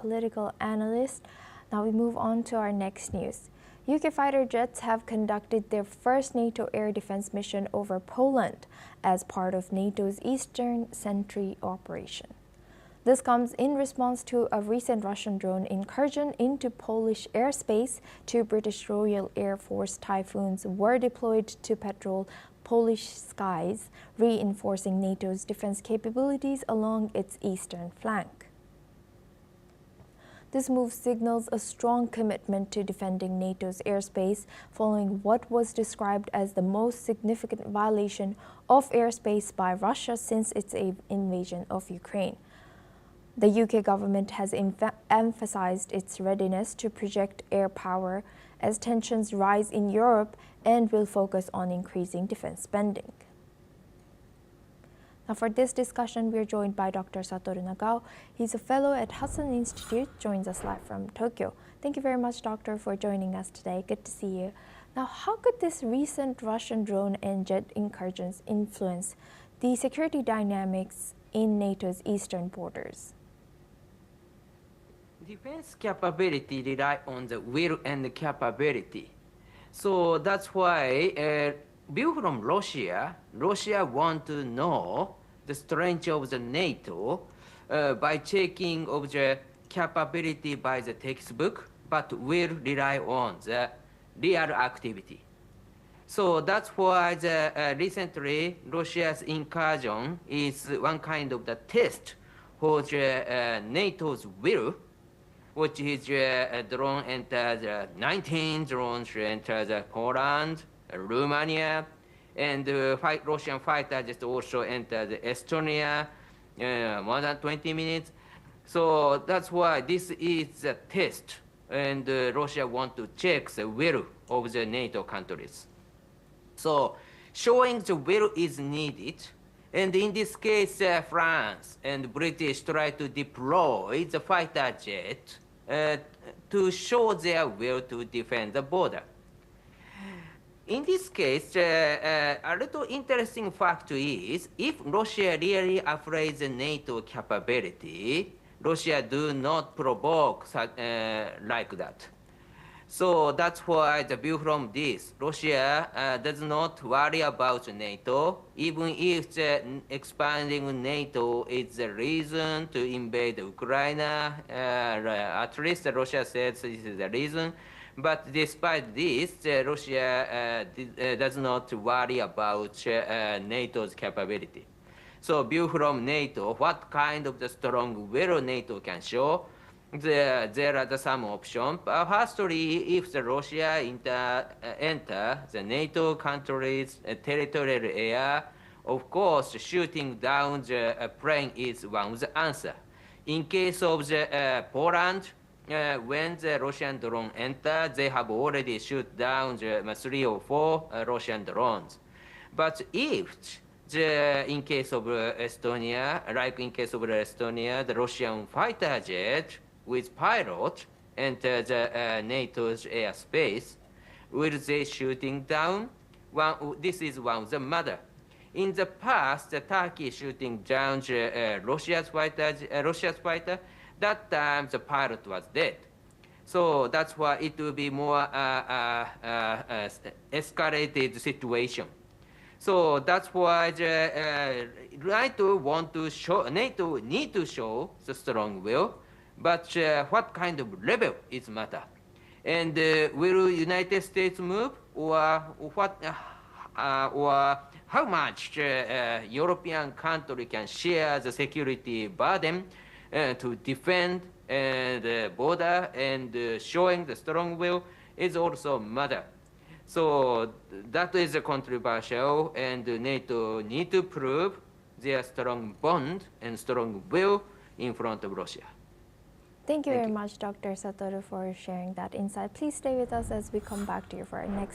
political analyst. Now we move on to our next news. UK fighter jets have conducted their first NATO air defense mission over Poland as part of NATO's Eastern Sentry operation. This comes in response to a recent Russian drone incursion into Polish airspace. Two British Royal Air Force Typhoons were deployed to patrol Polish skies, reinforcing NATO's defense capabilities along its eastern flank. This move signals a strong commitment to defending NATO's airspace following what was described as the most significant violation of airspace by Russia since its invasion of Ukraine. The UK government has emphasized its readiness to project air power as tensions rise in Europe and will focus on increasing defense spending. Now for this discussion, we are joined by Dr. Satoru Nagao. He's a fellow at Hudson Institute, joins us live from Tokyo. Thank you very much, Doctor, for joining us today. Good to see you. Now, how could this recent Russian drone and jet incursions influence the security dynamics in NATO's eastern borders? Defense capability rely on the will and the capability. So that's why, view from Russia want to know the strength of the NATO by checking of the capability by the textbook, but will rely on the real activity. So that's why recently Russia's incursion is one kind of the test for the NATO's will, which is drone enter 19 drones enter the Poland, Romania, and Russian fighter just also entered Estonia more than 20 minutes. So that's why this is a test, and Russia want to check the will of the NATO countries. So showing the will is needed, and in this case, France and British try to deploy the fighter jet to show their will to defend the border. In this case, a little interesting fact is, if Russia really afraid the NATO capability, Russia do not provoke like that. So that's why the view from this, Russia does not worry about NATO, even if the expanding NATO is the reason to invade Ukraine. At least Russia says this is the reason. But despite this, Russia does not worry about NATO's capability. So view from NATO, what kind of the strong will NATO can show? There are some options. Firstly, if the Russia enter the NATO countries' territorial area, of course, shooting down the plane is one of the answer. In case of the Poland, when the Russian drone enter, they have already shoot down the 3 or 4 Russian drones. But if in case of Estonia, the Russian fighter jet with pilot enter the NATO's airspace, will they shooting down? This is one of the matter. In the past, the Turkey shooting down the Russia's fighter, that time the pilot was dead. So that's why it will be more escalated situation. So that's why NATO need to show the strong will, but what kind of level is matter. And will United States move, or what, or how much European country can share the security burden to defend the border, and showing the strong will is also matter. So that is controversial, and NATO need to prove their strong bond and strong will in front of Russia. Thank you very much, Dr. Satoru, for sharing that insight. Please stay with us as we come back to you for our next